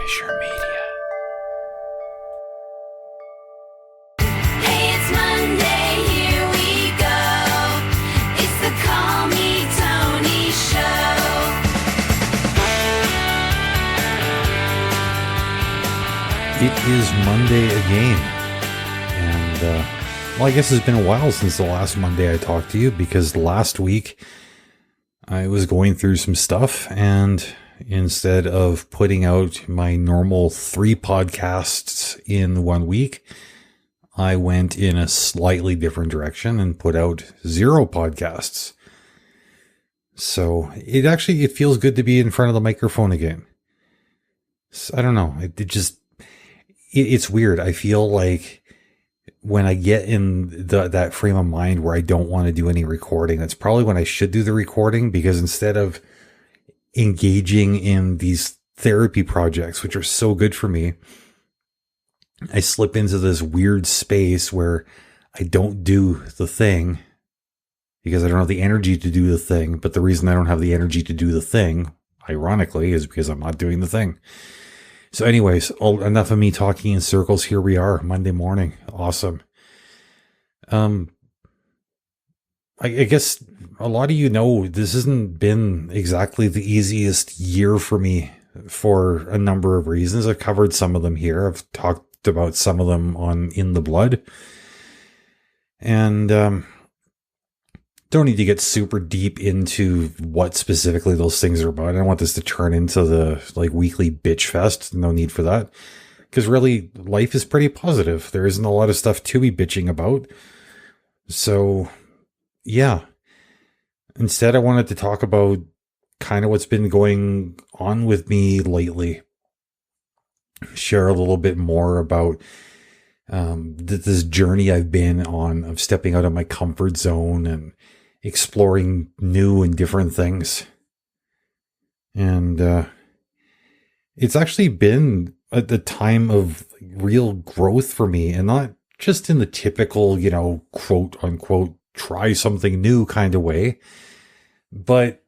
Bergen-Fischer Media. Hey, it's Monday, here we go. It's the Call Me Tony Show. It is Monday again. And, well, I guess it's been a while since the last Monday I talked to you, because last week I was going through some stuff, and instead of putting out my normal 3 podcasts in 1 week, I went in a slightly different direction and put out 0 podcasts. So it feels good to be in front of the microphone again. So, I don't know. It's weird. I feel like when I get in that frame of mind where I don't want to do any recording, that's probably when I should do the recording, because instead of engaging in these therapy projects, which are so good for me, I slip into this weird space where I don't do the thing because I don't have the energy to do the thing. But the reason I don't have the energy to do the thing, ironically, is because I'm not doing the thing. So anyways, enough of me talking in circles. Here we are, Monday morning. Awesome. I guess a lot of you know this hasn't been exactly the easiest year for me for a number of reasons. I've covered some of them here. I've talked about some of them on In the Blood. And don't need to get super deep into what specifically those things are about. I don't want this to turn into the weekly bitch fest. No need for that. Because really, life is pretty positive. There isn't a lot of stuff to be bitching about. So, yeah. Instead, I wanted to talk about kind of what's been going on with me lately. Share a little bit more about this journey I've been on of stepping out of my comfort zone and exploring new and different things. And it's actually been at the time of real growth for me, and not just in the typical, quote unquote, try something new kind of way, but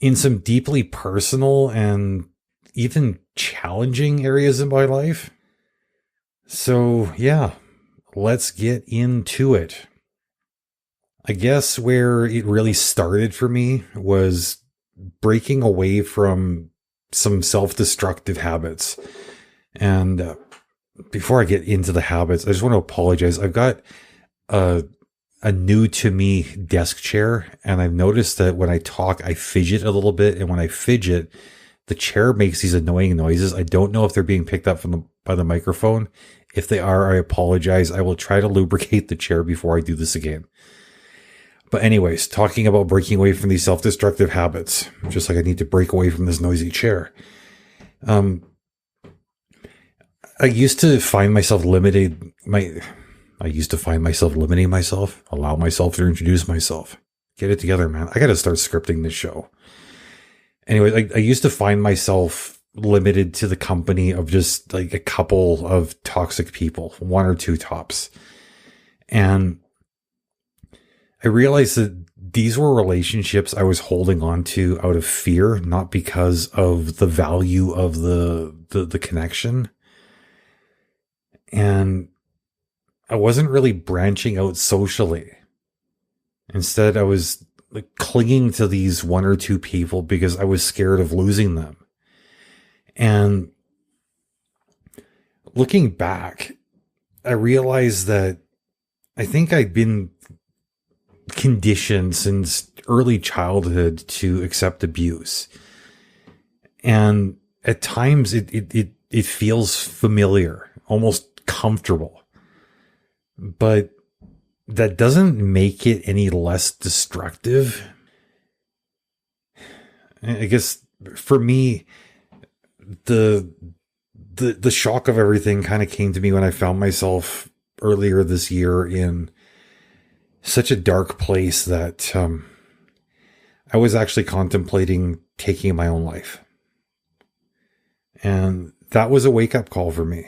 in some deeply personal and even challenging areas in my life. So yeah, let's get into it. I guess where it really started for me was breaking away from some self-destructive habits. And before I get into the habits, I just want to apologize. I've got a new to me desk chair, and I've noticed that when I talk, I fidget a little bit. And when I fidget, the chair makes these annoying noises. I don't know if they're being picked up by the microphone. If they are, I apologize. I will try to lubricate the chair before I do this again. But anyways, talking about breaking away from these self-destructive habits, just like I need to break away from this noisy chair. I used to find myself limiting myself, allow myself to introduce myself. Get it together, man. I got to start scripting this show. Anyway, I used to find myself limited to the company of just like a couple of toxic people, 1 or 2 tops. And I realized that these were relationships I was holding on to out of fear, not because of the value of the connection. And I wasn't really branching out socially. Instead, I was clinging to these 1 or 2 people because I was scared of losing them. And looking back, I realized that I think I'd been conditioned since early childhood to accept abuse. And at times it feels familiar, almost comfortable. But that doesn't make it any less destructive. I guess for me, the shock of everything kind of came to me when I found myself earlier this year in such a dark place that I was actually contemplating taking my own life. And that was a wake-up call for me.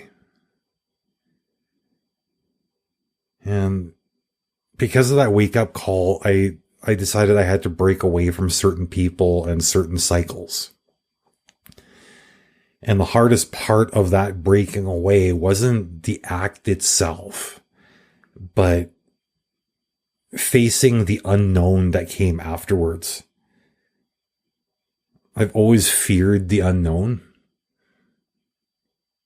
And because of that wake-up call, I decided I had to break away from certain people and certain cycles. And the hardest part of that breaking away wasn't the act itself, but facing the unknown that came afterwards. I've always feared the unknown.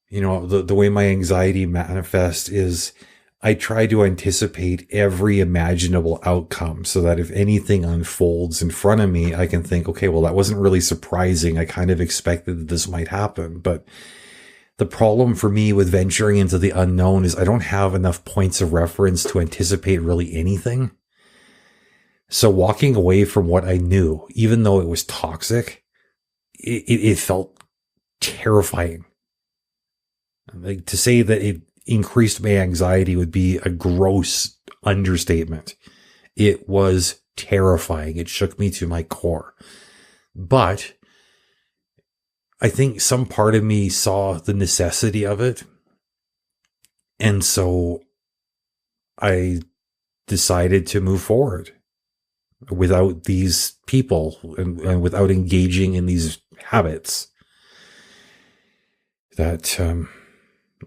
You know, the way my anxiety manifests is I try to anticipate every imaginable outcome so that if anything unfolds in front of me, I can think, okay, well, that wasn't really surprising. I kind of expected that this might happen. But the problem for me with venturing into the unknown is I don't have enough points of reference to anticipate really anything. So walking away from what I knew, even though it was toxic, it felt terrifying. Like, to say that it increased my anxiety would be a gross understatement. It was terrifying. It shook me to my core. But I think some part of me saw the necessity of it. And so I decided to move forward without these people and without engaging in these habits that,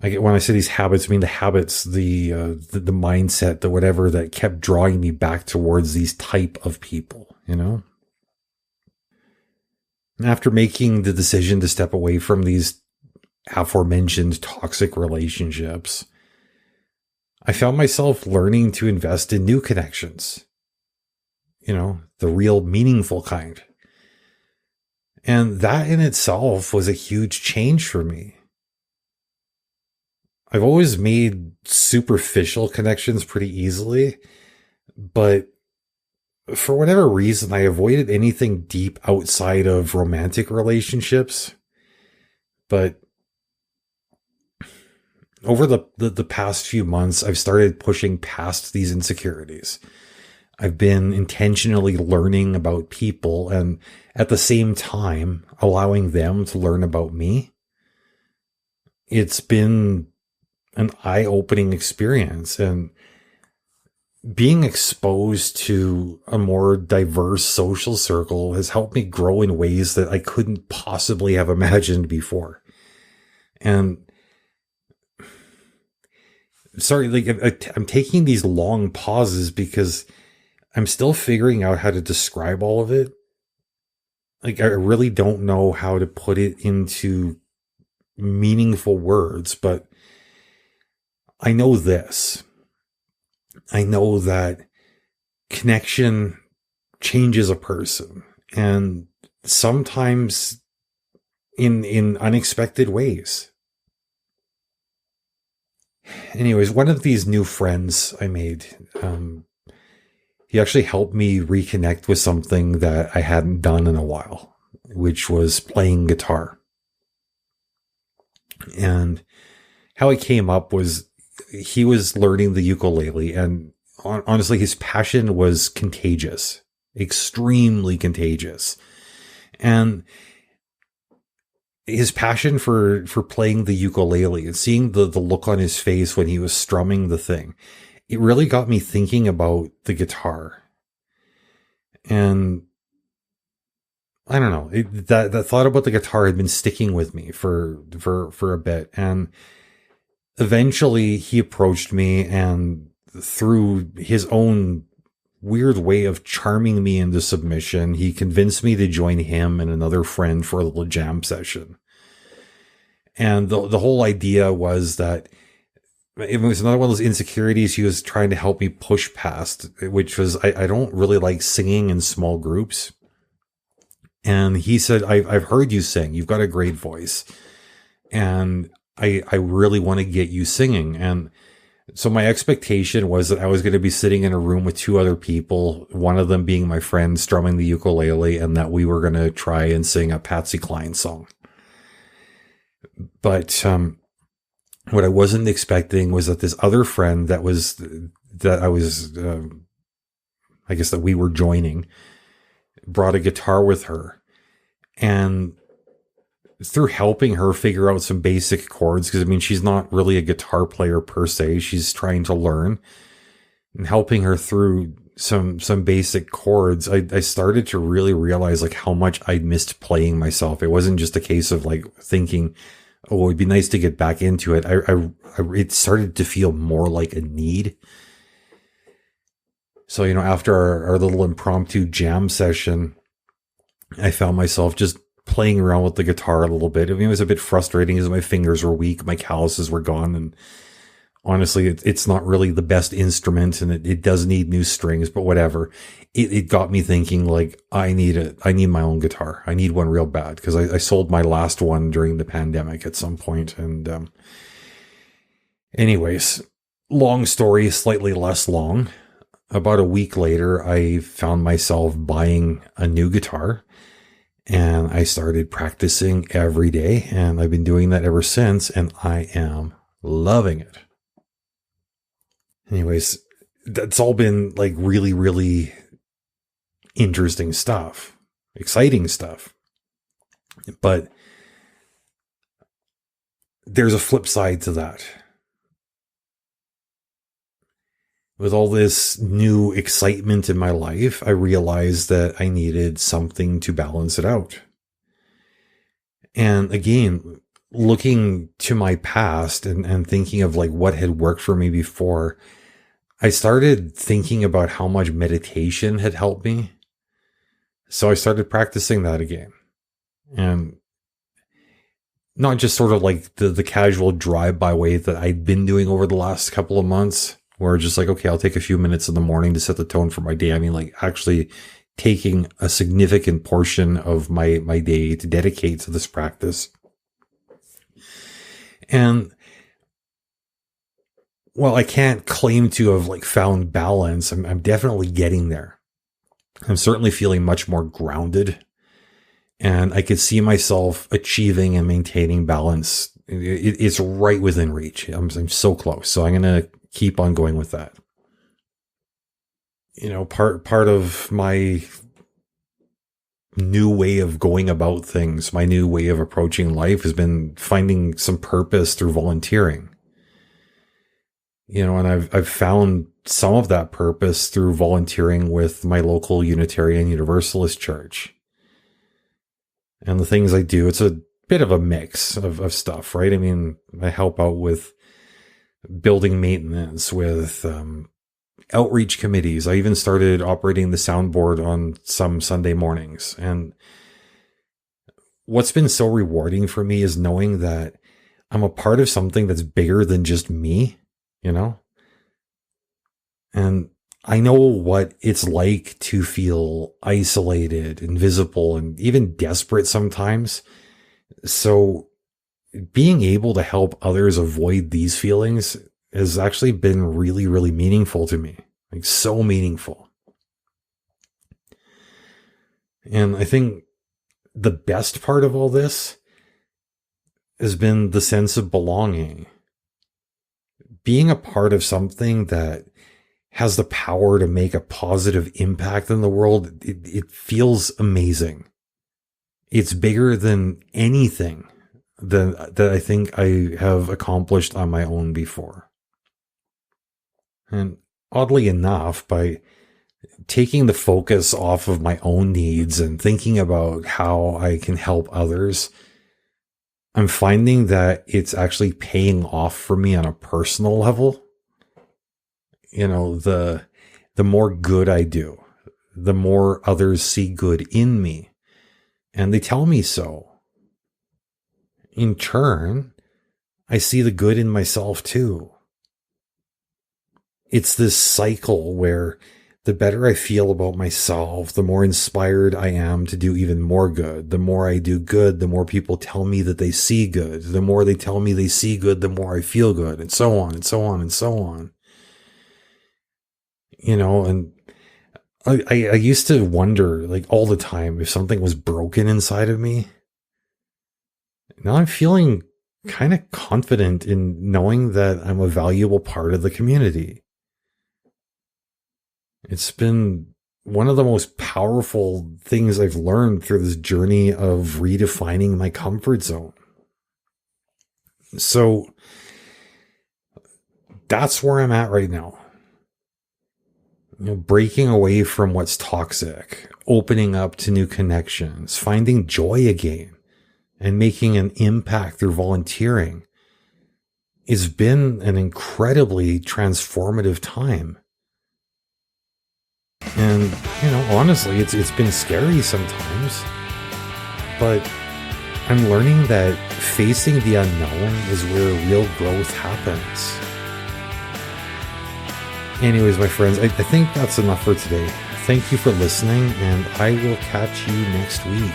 when I say these habits, I mean the habits, the mindset, the whatever that kept drawing me back towards these type of people, you know? And after making the decision to step away from these aforementioned toxic relationships, I found myself learning to invest in new connections, you know, the real meaningful kind. And that in itself was a huge change for me. I've always made superficial connections pretty easily, but for whatever reason, I avoided anything deep outside of romantic relationships. But over the past few months, I've started pushing past these insecurities. I've been intentionally learning about people and at the same time allowing them to learn about me. It's been an eye-opening experience, and being exposed to a more diverse social circle has helped me grow in ways that I couldn't possibly have imagined before. And sorry, like I'm taking these long pauses because I'm still figuring out how to describe all of it. Like, I really don't know how to put it into meaningful words, but I know this. I know that connection changes a person, and sometimes in unexpected ways. Anyways, one of these new friends I made, he actually helped me reconnect with something that I hadn't done in a while, which was playing guitar. And how it came up was he was learning the ukulele, and honestly, his passion was contagious, extremely contagious. And his passion for playing the ukulele and seeing the look on his face when he was strumming the thing, it really got me thinking about the guitar. And I don't know, that thought about the guitar had been sticking with me for a bit. And eventually he approached me, and through his own weird way of charming me into submission, he convinced me to join him and another friend for a little jam session. And the whole idea was that it was another one of those insecurities he was trying to help me push past, which was I don't really like singing in small groups. And he said, I've heard you sing. You've got a great voice. And I really want to get you singing. And so my expectation was that I was going to be sitting in a room with two other people, one of them being my friend strumming the ukulele, and that we were going to try and sing a Patsy Cline song. But what I wasn't expecting was that this other friend that we were joining brought a guitar with her. And through helping her figure out some basic chords, because I mean, she's not really a guitar player per se, she's trying to learn, and helping her through some basic chords, I started to really realize like how much I missed playing myself. It wasn't just a case of like thinking, oh, it'd be nice to get back into it. It started to feel more like a need. So, after our little impromptu jam session, I found myself just playing around with the guitar a little bit. I mean, it was a bit frustrating as my fingers were weak, my calluses were gone, and honestly, it's not really the best instrument, and it does need new strings, but whatever. It got me thinking like, I need my own guitar. I need one real bad, because I sold my last one during the pandemic at some point. And, anyways, long story, slightly less long. About a week later, I found myself buying a new guitar, and I started practicing every day, and I've been doing that ever since, and I am loving it. Anyways, that's all been like really, really interesting stuff, exciting stuff. But there's a flip side to that. With all this new excitement in my life, I realized that I needed something to balance it out. And again, looking to my past and thinking of like what had worked for me before, I started thinking about how much meditation had helped me. So I started practicing that again. And not just sort of like the casual drive-by way that I'd been doing over the last couple of months, where just like, okay, I'll take a few minutes in the morning to set the tone for my day. I mean, like actually taking a significant portion of my day to dedicate to this practice. And well, I can't claim to have like found balance. I'm definitely getting there. I'm certainly feeling much more grounded, and I could see myself achieving and maintaining balance. It's right within reach. I'm so close. So I'm going to keep on going with that. Part of my new way of going about things, my new way of approaching life has been finding some purpose through volunteering. And I've found some of that purpose through volunteering with my local Unitarian Universalist church. And the things I do, it's a bit of a mix of stuff, right? I mean, I help out with building maintenance, with outreach committees. I even started operating the soundboard on some Sunday mornings. And what's been so rewarding for me is knowing that I'm a part of something that's bigger than just me, And I know what it's like to feel isolated, invisible, and even desperate sometimes. So being able to help others avoid these feelings has actually been really, really meaningful to me. Like so meaningful. And I think the best part of all this has been the sense of belonging. Being a part of something that has the power to make a positive impact in the world, it feels amazing. It's bigger than anything that I think I have accomplished on my own before. And oddly enough, by taking the focus off of my own needs and thinking about how I can help others, I'm finding that it's actually paying off for me on a personal level. The more good I do, the more others see good in me. And they tell me so. In turn, I see the good in myself too. It's this cycle where the better I feel about myself, the more inspired I am to do even more good. The more I do good, the more people tell me that they see good. The more they tell me they see good, the more I feel good, and so on and so on and so on. And I used to wonder like all the time if something was broken inside of me. Now I'm feeling kind of confident in knowing that I'm a valuable part of the community. It's been one of the most powerful things I've learned through this journey of redefining my comfort zone. So that's where I'm at right now. breaking away from what's toxic, opening up to new connections, finding joy again, and making an impact through volunteering. It's been an incredibly transformative time. And, honestly, it's been scary sometimes, but I'm learning that facing the unknown is where real growth happens. Anyways, my friends, I think that's enough for today. Thank you for listening, and I will catch you next week.